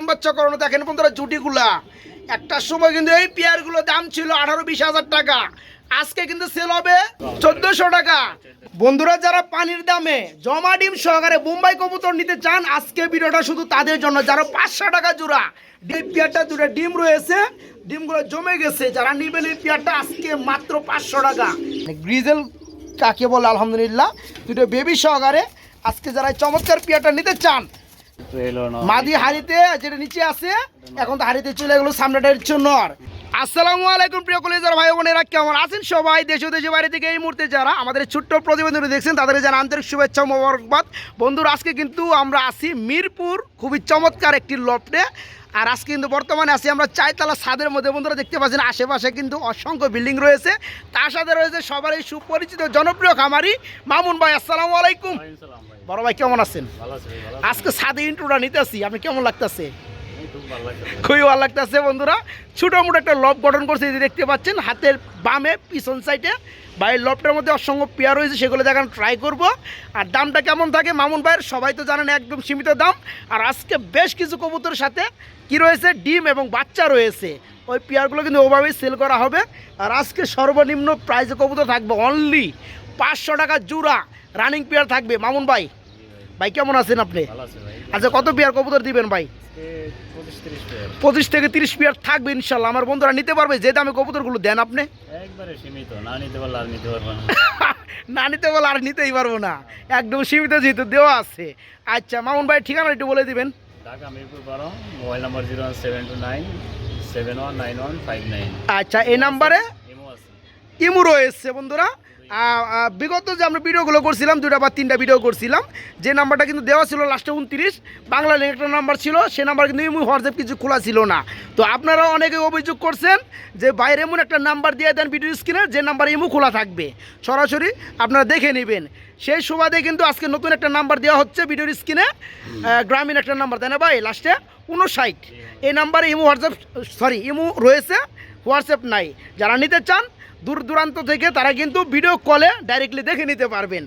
ডিম বাচ্চা করানো। দেখেন বন্ধুরা জুটিগুলা, একটা সময় কিন্তু এই পেয়ারগুলো দাম ছিল 18-20 হাজার টাকা, আজকে কিন্তু সেল হবে 1400 টাকা। বন্ধুরা যারা পানির দামে জমা ডিম সহকারে বোম্বাই কবুতর নিতে চান, আজকে ভিডিওটা শুধু তাদের জন্য। যারা 500 টাকা জোড়া এই পেয়ারটা, দুটো ডিম রয়েছে, ডিমগুলো জমে গেছে, যারা নিবেন এই পেয়ারটা আজকে মাত্র 500 টাকা। গ্রিজেল কাকে বলে আলহামদুলিল্লাহ, দুটো বেবি সহকারে আজকে যারা চমৎকার পেয়ারটা নিতে চান, মাদি হাড়িতে যেটা নিচে আছে, এখন তো হাড়িতে চলে গেলো, সামনেটার জন্য। আসসালামু আলাইকুম প্রিয় কলেজার ভাই বোনেরা, কেমন আছেন সবাই? দেশ ও দেশের বাইরে থেকে এই মুহূর্তে যারা আমাদের ছোট্ট প্রতিবেদন দেখছেন তাদের জানা আন্তরিক শুভেচ্ছা মোবারকবাদ। বন্ধুরা আজকে কিন্তু আমরা আছি মিরপুর খুবই চমৎকার একটি লফটে, আর আজকে কিন্তু বর্তমানে আছি আমরা 4তলা ছাদের মধ্যে। বন্ধুরা দেখতে পাচ্ছেন আশেপাশে কিন্তু অসংখ্য বিল্ডিং রয়েছে, তার সাথে রয়েছে সবারই সুপরিচিত জনপ্রিয় খামারি মামুন ভাই। আসসালামু আলাইকুম বড় ভাই, কেমন আছেন? আজকে ছাদে ইন্ট্রোটা নিতেছি, আপনি কেমন লাগতেছে? খুবই ভালো লাগতেছে। বন্ধুরা ছোটো মোটো একটা লব গঠন করছে, এই দেখতে পাচ্ছেন হাতের বামে পিছন সাইডে ভাইয়ের লবটার মধ্যে অসংখ্য পেয়ার রয়েছে, সেগুলো দেখান ট্রাই করব। আর দামটা কেমন থাকে মামুন ভাইয়ের সবাই তো জানেন, একদম সীমিত দাম। আর আজকে বেশ কিছু কবুতরের সাথে কি রয়েছে, ডিম এবং বাচ্চা রয়েছে, ওই পেয়ারগুলো কিন্তু ওভাবেই সেল করা হবে। আর আজকে সর্বনিম্ন প্রাইসে কবুতর থাকবে অনলি 500 টাকা জোড়া, রানিং পেয়ার থাকবে। মামুন ভাই, ভাই কেমন আছেন আপনি? আচ্ছা, কত পেয়ার কবুতর দিবেন ভাই? 25 থেকে 30 পেয়ার থাকবে ইনশাল্লাহ। আমার বন্ধুরা নিতে পারবে যে দামে কবুতরগুলো দেন আপনি। একবারে সীমিত, না নিতে পারলে আর নিতে পারবো না। না নিতে পারলে আর নিতেই পারবো না, একদম সীমিত যেহেতু দেওয়া আছে। আচ্ছা মামুন ভাই, ঠিকানা একটু বলে দিবেন। Dhaka Mirpur 12, mobile number 01729719159। আচ্ছা, এই নাম্বারে ইমো রয়েছে। বন্ধুরা বিগত যে আমরা ভিডিওগুলো করছিলাম, 2টা বা 3টা ভিডিও করছিলাম, যে নাম্বারটা কিন্তু দেওয়া ছিল লাস্টে 29 বাংলা একটা নাম্বার ছিল, সে নাম্বার কিন্তু ইমো হোয়াটসঅ্যাপ কিছু খোলা ছিল না। তো আপনারা অনেকে অভিযোগ করছেন যে বাইরে এমন একটা নাম্বার দিয়ে দেন ভিডিও স্ক্রিনে, যে নাম্বার ইমো খোলা থাকবে, সরাসরি আপনারা দেখে নেবেন। সেই সুবাদে কিন্তু আজকে নতুন একটা নাম্বার দেওয়া হচ্ছে ভিডিওর স্ক্রিনে, গ্রামীণ একটা নাম্বার, তাই না ভাই? লাস্টে 59। এই নাম্বারে ইমো হোয়াটসঅ্যাপ ইমো রয়েছে, হোয়াটসঅ্যাপ নাই। যারা নিতে চান দূর দূরান্ত থেকে তারা কিন্তু ভিডিও কলে ডাইরেক্টলি দেখে নিতে পারবেন।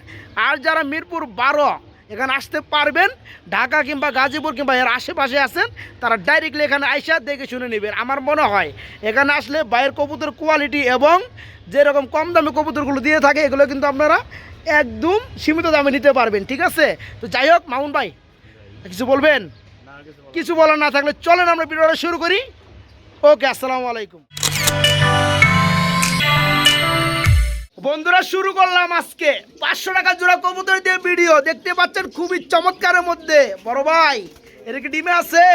আর যারা মিরপুর 12 এখানে আসতে পারবেন, ঢাকা কিংবা গাজীপুর কিংবা এর আশেপাশে আছেন, তারা ডাইরেক্টলি এখানে আইসা দেখে শুনে নেবেন। আমার মনে হয় এখানে আসলে বাইরের কবুতর কোয়ালিটি এবং যেরকম কম দামে কবুতরগুলো দিয়ে থাকে, এগুলো কিন্তু আপনারা একদম সীমিত দামে নিতে পারবেন। ঠিক আছে, তো যাই হোক মামুন ভাই, কিছু বলবেন? কিছু বলার না থাকলে চলেন আমরা ভিডিওটা শুরু করি। ওকে, আসসালামু আলাইকুম। বন্ধুরা শুরু করলাম আজকে 500 টাকা জোড়া কবুতর দিয়ে ভিডিও। দেখতে পাচ্ছেন খুবই চমৎকারের মধ্যে। বড় ভাই, এটা কি ডিমে আছে?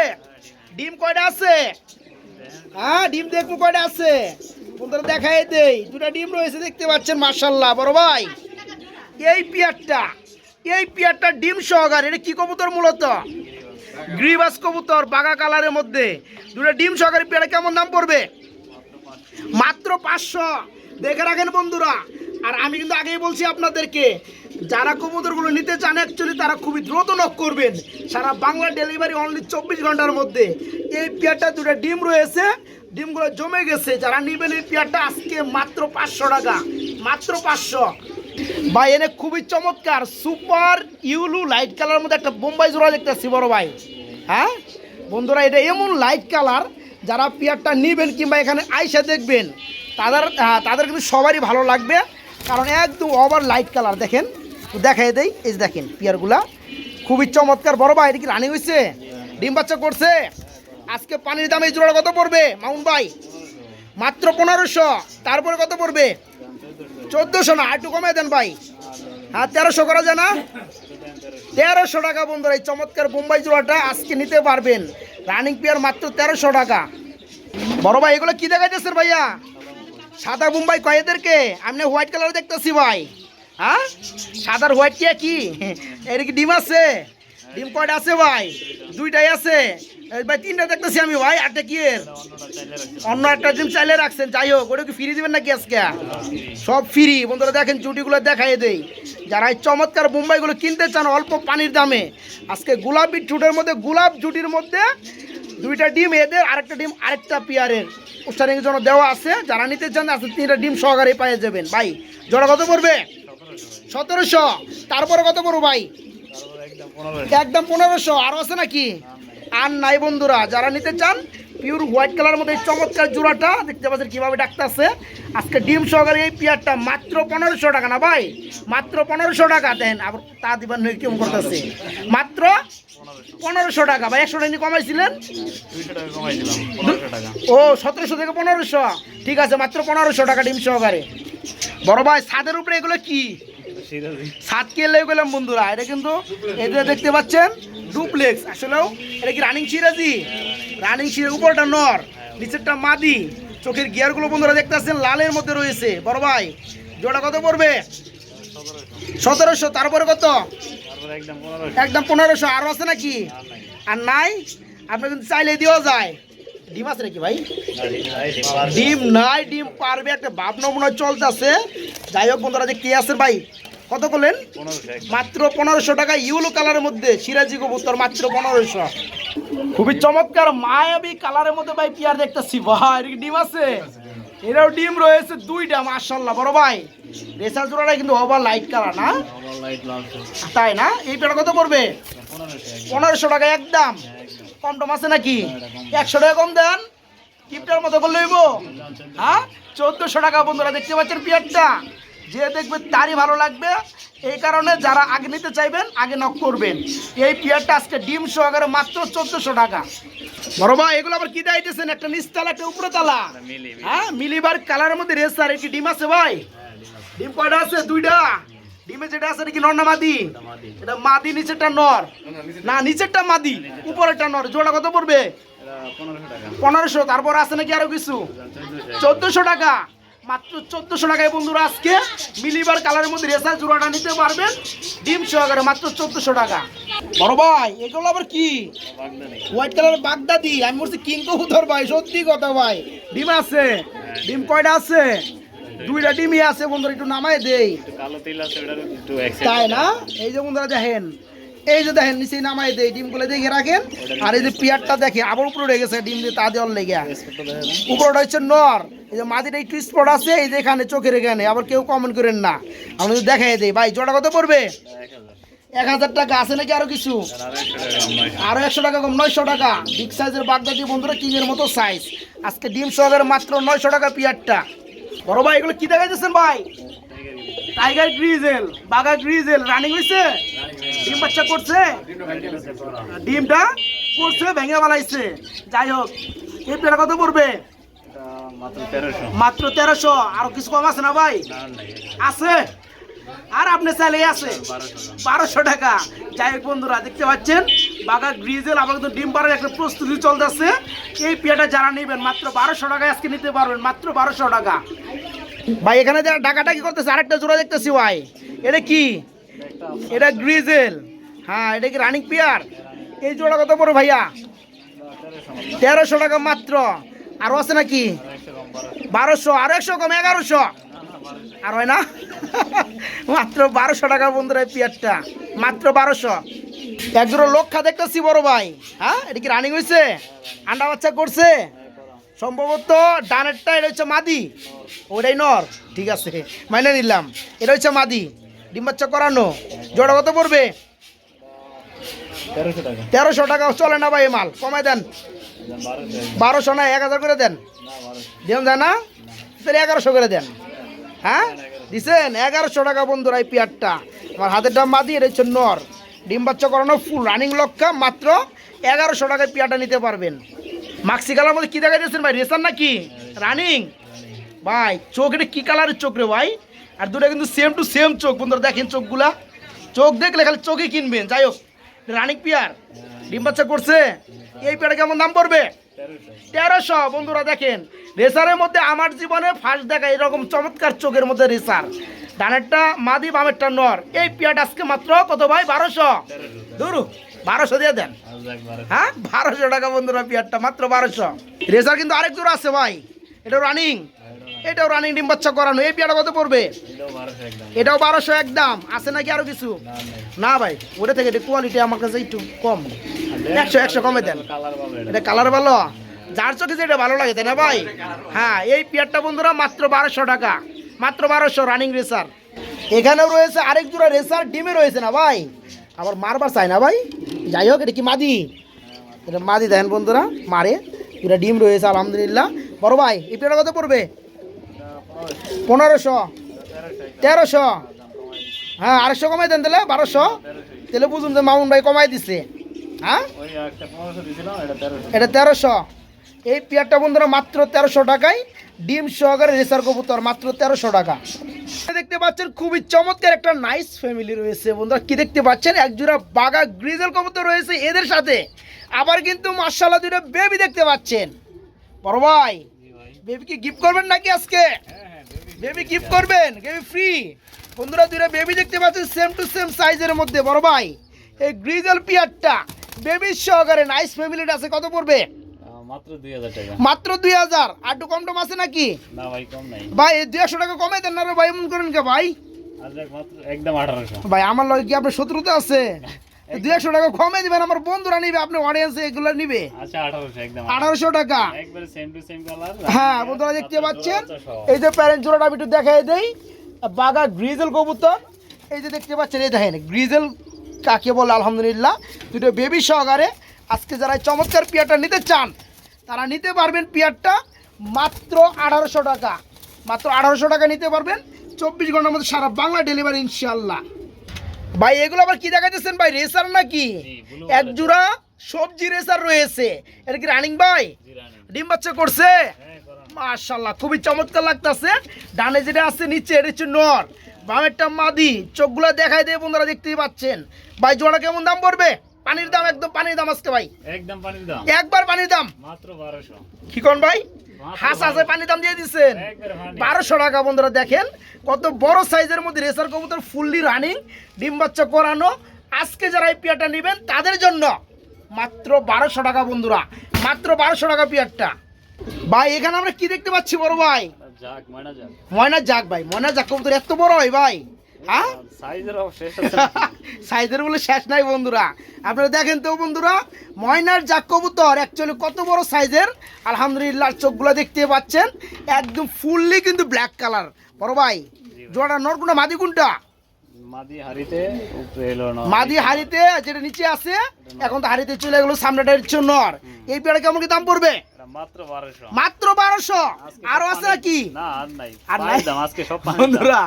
ডিম কয়টা আছে? হ্যাঁ, ডিম দেখবো কয়টা আছে। বন্ধুরা দেখাই দেই, 2টা ডিম রয়েছে দেখতে পাচ্ছেন, মাশাআল্লাহ। বড় ভাই, এই পেয়ারটা ডিম সহকারে, এটা কি কবুতর? মূলত গ্রিবাস কবুতর, বাঘা কালারের মধ্যে 2টা ডিম সহকারে পেয়ারটা কেমন দাম পড়বে? মাত্র 500। দেখে রাখেন বন্ধুরা। আর আমি কিন্তু আগেই বলছি আপনাদেরকে, যারা কবুতরগুলো নিতে চান অ্যাকচুয়ালি তারা খুবই দ্রুত নক করবেন। সারা বাংলা ডেলিভারি অনলি 24 ঘন্টার মধ্যে। এই পেয়ারটা 2টা ডিম রয়েছে, ডিমগুলো জমে গেছে, যারা নেবেন এই পেয়ারটা আজকে মাত্র 500 টাকা, মাত্র 500। ভাই এনে খুবই চমৎকার সুপার ইউলু লাইট কালারের মধ্যে একটা বোম্বাই জোড়া দেখতেছি বড় ভাই। হ্যাঁ বন্ধুরা, এটা এমন লাইট কালার, যারা পেয়ারটা নেবেন কিংবা এখানে আইসা দেখবেন তাদের কিন্তু সবারই ভালো লাগবে, কারণ একদম ওভার লাইট কালার। দেখেন, দেখাই দেই, এই যে দেখেন পেয়ারগুলা খুবই চমৎকার। বড় ভাই, এটা কি রানিং হয়েছে? ডিম বাচ্চা করছে? আজকে পানির দাম এই জোড়া কত পড়বে মামুন ভাই? মাত্র 1500। তারপরে কত পড়বে? 1400 না, একটু কমে দেন ভাই। হ্যাঁ, 1300 করা যায় না? 1300 টাকা বন্ধুরা, এই চমৎকার বোম্বাই জোড়াটা আজকে নিতে পারবেন। রানিং পেয়ার মাত্র 1300 টাকা। বড় ভাই, এগুলো কি দেখাইতেছেন ভাইয়া? সাদা বোম্বাই কয় এদেরকে? আমি হোয়াইট কালার দেখতেছি ভাই। হ্যাঁ, সাদার হোয়াইট কি এর কি ডিম আছে? ডিম কয়টা আছে ভাই? 2টাই আছে ভাই, 3টা দেখতেছি আমি ভাই। আরটা কি এর? অন্য একটা ডিম চাইলে রাখছেন। যাই হোক, ওটা কি ফ্রি দিবেন নাকি আজকে? সব ফ্রি। বন্ধুরা দেখেন জুটিগুলো দেখাই দেই, যারা এই চমৎকার বোম্বাইগুলো কিনতে চান অল্প পানির দামে, আজকে গোলাপি ঠুটের মধ্যে, গোলাপ জুটির মধ্যে 2টা ডিম এদের, আরেকটা ডিম আরেকটা পেয়ারের উচ্চারণের জন্য দেওয়া আছে। যারা নিতে চান আজকে 3টা ডিম সহকারে পেয়ে যাবেন। ভাই জোড়া কত পড়বে? 1700। তারপরে কত পড়বো ভাই? একদম 1500। আরও আছে নাকি? আর নাই বন্ধুরা। যারা নিতে চান পিওর হোয়াইট কালার মধ্যে এই চমৎকার জোড়াটা দেখতে পাচ্ছেন কীভাবে ডাকতেছে। আজকে ডিম সহকারে এই পেয়ারটা মাত্র 1500 টাকা না ভাই, মাত্র 1500 টাকা দেন। আবার তা দিবার নয় কেমন করতেছে, মাত্র 1500 টাকা ভাই। 100 টাকা কমাইছিলেন, 200 টাকা কমাই দিলাম, 1500 টাকা। ও 1700 থেকে 1500, ঠিক আছে মাত্র 1500 টাকা ডিম সহকারে। বড় ভাই ছাদের উপরে এগুলো কি সিরাজি। ছাদ কে লেগে গেলাম বন্ধুরা, এটা কিন্তু এদের দেখতে পাচ্ছেন ডুপ্লেক্স। আসলেও এটা কি রানিং সিরাজি? রানিং সিরাজ, উপরটা নর নিচেরটা মাদি। চোখের গিয়ারগুলো বন্ধুরা দেখতে পাচ্ছেন লালের মধ্যে রয়েছে। বড় ভাই জোড়া কত পড়বে? 1700। তারপরে কত? তারপরে একদম 1500। একদম 1500। আরও আছে নাকি? আর নাই? আপনার কিন্তু চাইলে দেওয়া যায়। ডিম আছে নাকি ভাই? ডিম নাই, ডিম পারবে একটা ভাবনা মনে হয় চলতেছে। যাই হোক বন্ধুরা, যে কে আছে ভাই কত করলেন? 1500। মাত্র 1500 টাকা ইউলো কালারের মধ্যে সিরাজি কবুতর, মাত্র 1500। খুবই চমৎকার মায়াবী কালারের মধ্যে ভাই পেয়ার দেখতেছি। ভাই এর কি ডিম আছে? এরাও ডিম রয়েছে দুইটা, মাশাআল্লাহ। বড় ভাই রেসার জোড়াটা কিন্তু ওভার লাইট কালার না? আমার লাইট লাল। তাই না? এই পেয়ারটা কত পড়বে? 1500। 1500 টাকা একদম। কম টম আছে নাকি? 100 টাকা কম দেন, কিপটার মতো করলে হইব। হ্যাঁ 1400 টাকা বন্ধুরা দেখতে পাচ্ছেন পেয়ারটা। যে দেখবে তারই ভালো লাগবে। এই কারণে যারা আগে নিতে চাইবেন আগে নক করবেন। এই পেয়ারটা আজকে ডিম সহকারে মাত্র 1400 টাকা। বড় ভাই এগুলো আবার কি দাইতেছেন? একটা নিচতলা একটা উপরে তালা। হ্যাঁ মিলিবার কালারের মধ্যে রেসার। কি ডিম আছে ভাই? ডিম কয়টা আছে? দুইটা। ডিমে যেটা আছে এটা কি নর না মাদি? এটা মাদি, নিচেরটা নর না, নিচেরটা মাদি উপরেরটা নর। জোড়া কত পড়বে? এটা 1500 টাকা। 1500। তারপর আছে নাকি আরো কিছু? 1400 টাকা। মাত্র 1400 টাকায় বন্ধুরা আজকে মিলিবার কালারের মধ্যে রেসার জোড়াটা নিতে পারবেন ডিম সহকারে, মাত্র 1400 টাকা। বড় ভাই এগুলো আবার কি? বাগদানি। হোয়াইট কালারের বাগদাদি। আমি বলছি কিং কবুতর ভাই, সত্যি কথা ভাই। ডিম আছে? ডিম কয়টা আছে? দুইটা ডিমই আছে বন্ধুরা, একটু নামাই দেই। একটু কালো তিল আছে, ওটার একটু এক্সেস। তাই না? এই যে বন্ধুরা দেখেন, এই যে দেখেন নিচে নামাই দেই, ডিমগুলো দেখে রাখেন। আর এই যে পেয়ারটা দেখে আবার উপরে উঠে গেছে ডিম দিয়ে তা দেওয়ার লেগে। উপরটা হচ্ছে নর, এই যে মাদিটা একটু স্পট আছে এই যে এখানে চোখের এখানে। আবার কেউ কমেন্ট করেন না, আমি যদি দেখাই দেই। ভাই জোড়া কত পড়বে? 1000 টাকা। আছে নাকি আরো কিছু? আরো 100 টাকা কম, 900 টাকা। বিগ সাইজের বাগদাদি বন্ধুরা, কিংয়ের মতো সাইজ। আজকে ডিম সহকারে মাত্র 900 টাকা পেয়ারটা। বড় ভাই এগুলো কি দেখাইতেছেন ভাই? টাইগার গ্রিজেল, বাগা গ্রিজেল রানিং হইছে? ডিম বাচ্চা করছে? ডিমটা করছে, ভেঙে বালাইছে। যাই হোক এই পেয়ারটা কত পড়বে? মাত্র 1300। মাত্র 1300। আরো কিছু কম আছে না ভাই? আছে। আর আপনি চাইলে আছে 1200 টাকা। যাই হোক বন্ধুরা দেখতে পাচ্ছেন বাগা গ্রিজেল আবার কিন্তু ডিম পাড়ার একটা প্রস্তুতি চলতেছে। এই পেয়ারটা যারা নেবেন মাত্র 1200 টাকায় আজকে নিতে পারবেন, মাত্র 1200 টাকা। ভাই এখানে যারা ডাকাডাকি করতেছে আরেকটা জোড়া দেখতেছি ভাই, এটা কি? এটা গ্রিজেল। হ্যাঁ এটা কি রানিং পেয়ার? এই জোড়া কত পড়ে ভাইয়া? 1300 টাকা মাত্র। আরো আছে নাকি? 1200। আরো 100 কম, 1100। আর হয় না? মাত্র 1200 টাকা বন্ধুরা পেয়ারটা, মাত্র 1200। একজোড়া লক্ষা দেখতেছি বড় ভাই। হ্যাঁ এটা কি রানিং হয়েছে? আন্ডা বাচ্চা করছে সম্ভবত। ডানেরটা এটা হচ্ছে মাদি, ওটাই নর। ঠিক আছে মাইনে নিলাম, এটা হচ্ছে মাদি। ডিম বাচ্চা করানো। জোড়া কত পড়বে? 1300 টাকা। 1300 টাকা। চলে না ভাই, মাল কমাই দেন। 1200 না, 1000 করে দেন। দেন যায় না? তাহলে 1100 করে দেন। হ্যাঁ দিছেন 1100 টাকা বন্ধুরা এই পেয়ারটা। আমার হাতের দাম মাদি, এটা হচ্ছে নর। ডিম বাচ্চা করানো ফুল রানিং লক্ষা, মাত্র 1100 টাকায় পেয়ারটা নিতে পারবেন। মাক্সি কালার মধ্যে কি দেখা যাচ্ছেন ভাই? রেসার নাকি রানিং? ভাই চোখ এটা কি কালারের চোখ রে ভাই? আর দুটো কিন্তু সেম টু সেম চোখ বন্ধুরা, দেখেন চোখগুলা। চোখ দেখলে খালি চোখই কিনবেন। যাই হোক রানিং পেয়ার, ডিম বাচ্চা করছে। এই পেয়ারটা কেমন দাম পড়বে? 1300 বন্ধুরা। দেখেন রেসারের মধ্যে আমার জীবনে ফার্স্ট দেখা এরকম চমৎকার চোখের মধ্যে রেসার। ডানেরটা মাদি, বামেরটা নর। এই পেয়ারটা আজকে মাত্র কত ভাই? 1200। ধরু 1200 দিয়ে দেন। হ্যাঁ 1200 টাকা বন্ধুরা পেয়ারটা, মাত্র 1200। রেসার কিন্তু আরেক জোড়া আছে ভাই, এটাও রানিং। এটাও রানিং ডিম বাচ্চা করানো। এই পেয়ারটা কত পড়বে? এটাও 1200 একদম। আছে নাকি আরো কিছু? না ভাই ওটা থেকে কোয়ালিটি আমার কাছে একটু কম। 100 কমে দেন। এটা কালার ভালো, যার চোখে যেটা ভালো লাগে তাই না ভাই? হ্যাঁ এই পেয়ারটা বন্ধুরা মাত্র 1200 টাকা, মাত্র 1200 রানিং রেসার। এখানেও রয়েছে আরেক জোড়া রেসার, ডিমে রয়েছে না ভাই? আবার মারবার চাই না ভাই। যাই হোক এটা কি মাদি? এটা মাদি দেখেন বন্ধুরা, মারে দুটা ডিম রয়েছে আলহামদুলিল্লাহ। বড় ভাই এই পেয়ারটা কত পড়বে? 1500, 1300, হ্যাঁ 800 কমাই দেন তাহলে 1200, তাহলে বুঝুন যে মামুন ভাই কমাই দিছে। হ্যাঁ এটা 1300। এই পেয়ারটা বন্ধুরা মাত্র 1300 টাকায় ডিম সহকারে রেসার কবুতর, মাত্র 1300 টাকা। দেখতে পাচ্ছেন খুবই চমৎকার একটা নাইস ফ্যামিলি রয়েছে বন্ধুরা। কি দেখতে পাচ্ছেন, এক জোড়া বাগা গ্রিজেল কবুতর রয়েছে এদের সাথে, আবার কিন্তু মাশাআল্লাহ দুটো বেবি দেখতে পাচ্ছেন। বড় ভাই বেবিকে গিফট করবেন নাকি আজকে? বেবি গিফট করবেন, বেবি ফ্রি বন্ধুরা। দুটো বেবি দেখতে পাচ্ছেন সেম টু সেম সাইজের মধ্যে। বড় ভাই এই গ্রিজেল পিয়ারটা বেবি সহকারে নাইস ফ্যামিলিটা আছে, কত পড়বে? মাত্র 2000 টাকা। মাত্র 2000। আর একটু কম টম আছে নাকি? না ভাই কম নাই ভাই 200 টাকা কমাই দেন না রে ভাই, এমন করেন কে ভাই? আজকে মাত্র একদম 1800। ভাই আমার লগে কি আপনার শত্রুতা আছে? 200 টাকা কমাই দিবেন, আমার বন্ধুরা নিবে, আপনি অডিয়েন্সে এগুলো নিবে। আচ্ছা 1800 একদম 1800 টাকা। একবারে সেম টু সেম কালার। হ্যাঁ বন্ধুরা দেখতে পাচ্ছেন, এই যে প্যারেন্ট জোড়াটা আমি একটু দেখাই দেই। বাগা গ্রিজেল কবুতর, এই যে দেখতে পাচ্ছেন, এই দেখেন গ্রিজেল কাকে বলে আলহামদুলিল্লাহ। দুটো বেবি সহকারে আজকে যারা এই চমৎকার পিয়ারটা নিতে চান তারা নিতে পারবেন। পিয়ারটা মাত্র 1800 টাকা, মাত্র 1800 টাকা নিতে পারবেন। 24 ঘন্টার মধ্যে সারা বাংলা ডেলিভারি ইনশাল্লাহ। ভাই এগুলো আবার কি দেখাইতেছেন ভাই, রেসার নাকি? এক জোড়া সবজি রেসার রয়েছে, এটা কি রানিং ভাই? ডিম বাচ্চা করছে মাশাআল্লাহ, খুবই চমৎকার লাগতেছে। ডানে যেটা আছে নিচে এটা হচ্ছে নর, বামেরটা মাদি। চোখগুলো দেখাই দিয়ে বন্ধুরা দেখতেই পাচ্ছেন। ভাই জোড়া কেমন দাম পড়বে? পানির দাম, একদম পানির দাম আজকে ভাই, একদম পানির দাম, একবার পানির দাম মাত্র 1200। কি কোন ভাই হাঁস আছে পানির দাম দিয়ে দিচ্ছেন একবারে পানি। 1200 টাকা। বন্ধুরা দেখেন কত বড় সাইজের মধ্যে রেসার কবুতর, ফুললি রানিং, ডিম বাচ্চা করানো। আজকে যারা এই পিয়ারটা নেবেন তাদের জন্য মাত্র 1200 টাকা বন্ধুরা, মাত্র 1200 টাকা পিয়ারটা। ভাই এখানে আমরা কি দেখতে পাচ্ছি বড় ভাই? যাক ময়না যাক, ময়না যাক ভাই, ময়না যাক কবুতর এত বড় হয় ভাই? হ্যাঁ সাইজের শেষ আছে সাইজের বলে শেষ নাই বন্ধুরা। আপনারা দেখেন তো বন্ধুরা, ময়নার জাক কবুতর অ্যাকচুয়ালি কত বড় সাইজের আলহামদুলিল্লাহ। চোখগুলো দেখতে পাচ্ছেন একদম ফুললি কিন্তু ব্ল্যাক কালার। বড় ভাই জোড়া নর কোনটা মাদি কোনটা? মাদি হারিতে উপরে এলো না, মাদি হারিতে যেটা নিচে আছে, এখন তো হারিতে চলে গেল, সামনেটা হচ্ছে নর। এই পেয়ারা কেমন কি দাম পড়বে? মাত্র 1200। মাত্র 1200। আরো আছে নাকি? না আর নাই, আর নাই পানির দাম আজকে সব পানির দাম। বন্ধুরা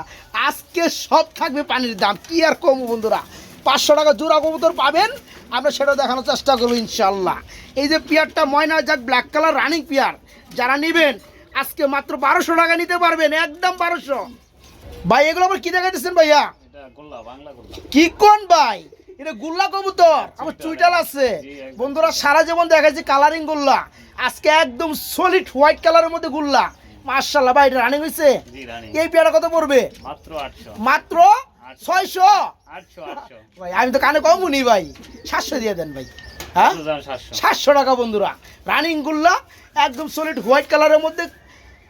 আজকে সব থাকবে পানির দাম, কি আর কম বন্ধুরা। 500 টাকা জোড়া কবুতর পাবেন, আমরা সেটা দেখানোর চেষ্টা করবো ইনশাল্লাহ। এই যে পিয়ারটা ময়না যাক ব্ল্যাক কালার রানিং পিয়ার, যারা নেবেন আজকে মাত্র 1200 টাকা নিতে পারবেন, একদম 1200। ভাই এগুলো আবার কি দেখাইতেছেন ভাইয়া? এটা গোল্লা, বাংলা গোল্লা। কি কোন ভাই? এটা গুল্লা কবুতর, আমার চুইটাল আছে বন্ধুরা। সারা জীবন দেখাইছি কালারিং গুল্লা, আজকে একদম সলিড হোয়াইট কালারের মধ্যে গুল্লা মাশাআল্লাহ। ভাই এটা রানিং হইছে। জি রানি। এই পেয়ারা কত পড়বে? মাত্র 800। মাত্র 600। 800। ভাই আমি তো কানে কম শুনি ভাই, 700 দিয়ে দেন ভাই। হ্যাঁ 700 টাকা বন্ধুরা, রানিং গুল্লা একদম সলিড হোয়াইট কালারের মধ্যে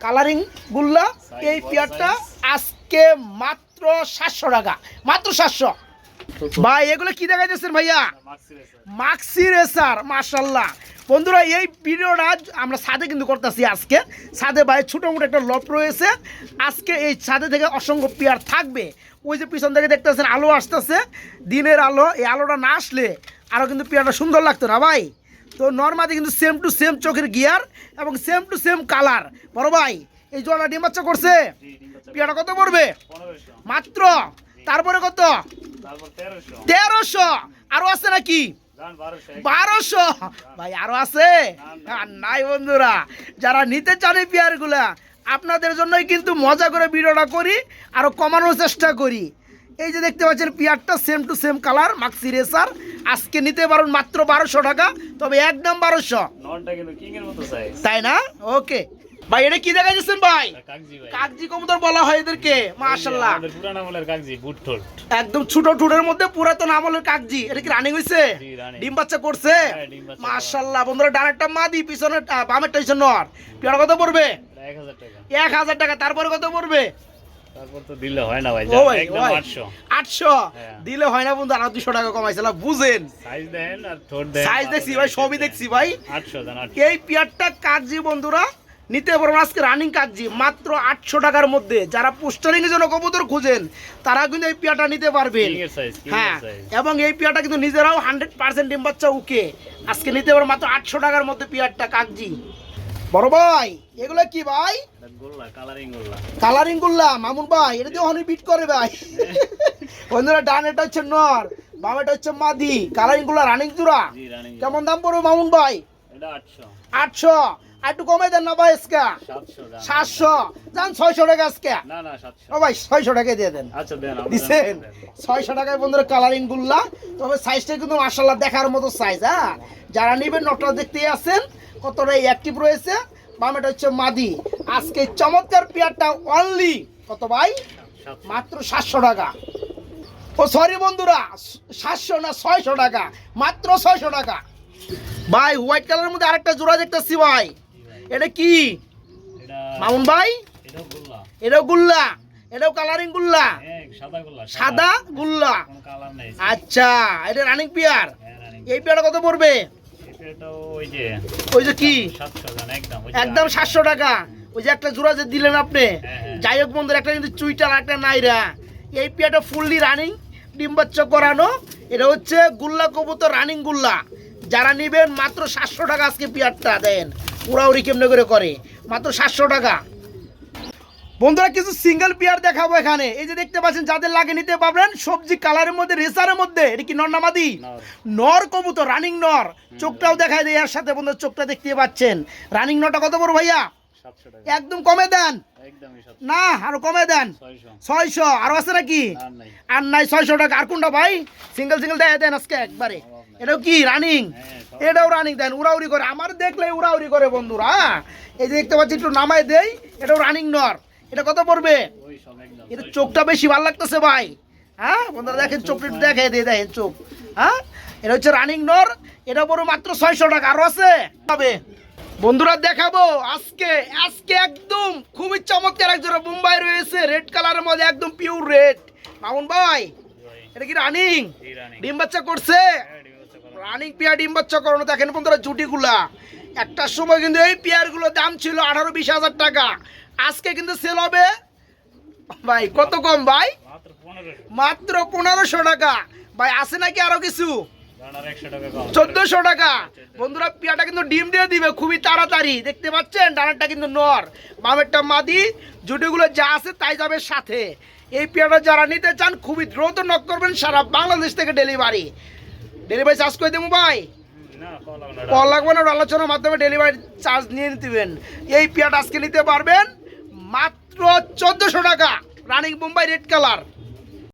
কালারিং গুল্লা। এই পেয়ারটা আজকে মাত্র 700 টাকা, মাত্র 700। ভাই এগুলো কি দেখাইতেছেন ভাইয়া? মাক্সি রেসার মাশাআল্লাহ। বন্ধুরা এই ভিডিওটা আমরা ছাদে কিন্তু করতেছি আজকে। ছাদে ভাই ছোটো মোটো একটা লট রয়েছে, আজকে এই ছাদে থেকে অসংখ্য পেয়ার থাকবে। ওই যে পিছন থেকে দেখতেছেন আলো আসতেছে, দিনের আলো, এই আলোটা না আসলে আরও কিন্তু পেয়ারটা সুন্দর লাগতো না ভাই। তো নর্মালি কিন্তু সেম টু সেম চোখের গিয়ার এবং সেম টু সেম কালার। বড় ভাই এই জোড়া ডিম বাচ্চা করছে, পেয়ারটা কত পড়বে? 1500। মাত্র। তারপরে কত? তারপর 1300। আরো আছে নাকি? 1200। ভাই আরো আছে? আর নাই বন্ধুরা, যারা নিতে চান এই পেয়ারগুলা আপনাদের জন্যই কিন্তু মজা করে ভিডিওটা করি, আরো কমানোর চেষ্টা করি। এই যে দেখতে পাচ্ছেন পেয়ারটা same to same colour maxi racer, আজকে নিতে পারুন মাত্র 1200 টাকা, তবে একদম 1200। ননটা কিন্তু কিং এর মতো সাইজ, তাই না? ওকে ভাই এটা কি দেখাইছেন ভাই? কাগজি ভাই, কাগজি কবুতর বলা হয় এদেরকে মাশাআল্লাহ। আমাদের পুরান আমলের কাগজি, বুট ঠোঁট, একদম ছোট ঠোঁটের মধ্যে পুরাতন আমলের কাগজি। এটা কি রানিং হইছে? জি রানি। ডিম বাচ্চা করছে হ্যাঁ, ডিম বাচ্চা মাশাআল্লাহ। বন্ধুরা ডানেরটা মাদি, পিছনে বামেরটা হইছে নর। পেয়ার কত পড়বে? 1000 টাকা। 1000 টাকা। তারপরে কত পড়বে? তারপর তো দিলে হয় না ভাই, ও ভাই, একদম ভাই, 800। 800 হ্যাঁ। দিলে হয় না বন্ধু, আর 200 টাকা কমাইছিল বুঝেন। সাইজ দেন আর ঠোঁট দেন, সাইজ দেখছি ভাই, সবই দেখছি ভাই। 800 দেন 800। এই পেয়ারটা কাগজি বন্ধুরা নিতে পারবেন আজকে রানিং কাগজি মাত্র 800 টাকার মধ্যে। যারা পোস্টারিং এর জন্য কবুতর খুঁজেন তারা কিন্তু এই পেয়ারটা নিতে পারবেন। কিং এর সাইজ হ্যাঁ, এবং এই পেয়ারটা কিন্তু নিজেরাও 100% ডিম বাচ্চা ওকে আজকে নিতে পারবেন মাত্র 800 টাকার মধ্যে পেয়ারটা কাগজি। বড় ভাই এগুলো কি ভাই? গোল্লা কালারিং গোল্লা। কালারিং গুল্লা মামুন ভাই, এটা দিয়ে অনেক বিট করে ভাই। বন্ধুরা ডান এটা হচ্ছে নর, বাম এটা হচ্ছে মাদি, কালারিং গুল্লা রানিং জোড়া। জি রানিং। কেমন দাম পড়বে মামুন ভাই? এটা 800। 800 আর একটু কমে দেন না ভাই আজকে? 700 দাম। 700 জান 600 টাকা আজকে। না না 700। ও ভাই 600 টাকায় দিয়ে দেন। আচ্ছা দেন আপনি দিছেন 600 টাকায় বন্ধুরা কালারিং গুল্লা। তবে সাইজটা কিন্তু মাশাআল্লাহ দেখার মতো সাইজ। হ্যাঁ, যারা নেবেন নটটা দেখতে আছেন কতটা অ্যাক্টিভ রয়েছে। বামেটা হচ্ছে মাদি। আজকে চমৎকার পেয়ারটা অনলি কত ভাই? 700। মাত্র 700 টাকা। ও সরি বন্ধুরা, 700 না 600 টাকা, মাত্র 600 টাকা। ভাই হোয়াইট কালারের মধ্যে আরেকটা জোড়া দেখতেছি ভাই, এটা কি এটা মামুন ভাই? এটাও গোল্লা। এটাও গুল্লা, এটাও কালারিং গুল্লা, এক সাদা গোল্লা। সাদা গুল্লা। কোনো কালার নাই। আচ্ছা, এটা রানিং পেয়ার। হ্যাঁ রানিং। এই পেয়ারটা কত পড়বে? এটাও ওই যে ওই যে কি 700 জান একদম। ওই যে একদম 700 টাকা। ওই যে একটা জোড়া যে দিলেন আপনি, হ্যাঁ। যাই হোক বন্ধুরা, একটা কিন্তু চুইটার একটা নাইরা। এই পেয়ারটা ফুললি রানিং, ডিম বাচ্চা করানো। এটা হচ্ছে গুল্লা কবুতর রানিং গুল্লা। যারা নেবেন মাত্র 700 টাকা আজকে পেয়ারটা দেন। উড়াউড়ি কেমনে করে মাত্র 700 টাকা। বন্ধুরা কিছু সিঙ্গেল পেয়ার দেখাবো এখানে। এই যে দেখতে পাচ্ছেন, যাদের লাগে নিতে পারবেন। সবজি কালারের মধ্যে, রেসারের মধ্যে। এটা কি নর না মাদি? নর। নর কবুতর রানিং নর। চোখটাও দেখায় দেয় এর সাথে বন্ধুরা, চোখটা দেখতে পাচ্ছেন। রানিং নরটা কত বড় ভাইয়া? 700 টাকা। একদম কমে দেন একদমই 700। না, আরো কমে দেন। 600। 600 আরো আছে নাকি? আর নাই। আর নাই 600 টাকা। আর কোনটা ভাই? সিঙ্গেল সিঙ্গেল দেখা দেন আজকে একবারে। এটাও কি রানিং? হ্যাঁ, সব। এটাও রানিং দেন। উড়াউড়ি করে, আমার দেখলে উড়াউড়ি করে বন্ধুরা। এই যে দেখতে পাচ্ছি, একটু নামাই দেই। এটাও রানিং নর। এটা কত পড়বে? ওই সব একদম। এটা চোখটা বেশি ভালো লাগতেছে ভাই। হ্যাঁ বন্ধুরা দেখেন, চোখটা একটু দেখাই দিয়ে দেখেন চোখ। হ্যাঁ, এটা হচ্ছে রানিং নর। এটা পড়বে মাত্র 600 টাকা। আরো আছে তবে বন্ধুরা দেখাবো আজকে। আজকে একদম খুবই চমৎকার এক জোড়া মুম্বাই রয়েছে, রেড কালারের মধ্যে, একদম পিওর রেড। মামুন ভাই এটা কি রানিং? জি রানিং। ডিম বাচ্চা করছে? হ্যাঁ, ডিম বাচ্চা করা। রানিং পেয়ার ডিম বাচ্চা করানো। দেখেন বন্ধুরা জুটিগুলা। একটা সময় কিন্তু এই পেয়ারগুলোর দাম ছিল 18-20 হাজার টাকা। আজকে কিন্তু সেল হবে ভাই কত কম ভাই? মাত্র 1500। মাত্র 1500 টাকা। ভাই আছে নাকি আরো কিছু? জান আর 100 টাকা কম। 1400 টাকা। বন্ধুরা পেয়ারটা কিন্তু ডিম দিয়ে দিবে খুবই তাড়াতাড়ি। দেখতে পাচ্ছেন ডানারটা কিন্তু নর, বামেরটা মাদি। জুটিগুলো যা আছে তাই যাবে সাথে। এই পেয়ারটা যারা নিতে চান খুবই দ্রুত নক করবেন। সারা বাংলাদেশ থেকে ডেলিভারি চার্জ করে দেবো ভাই। না কল লাগবে না। কল লাগবে না, আলোচনার মাধ্যমে ডেলিভারি চার্জ নিয়ে নিতেবেন। এই পেয়ারটা আজকে নিতে পারবেন মাত্র 1400 টাকা। Running Mumbai red colour.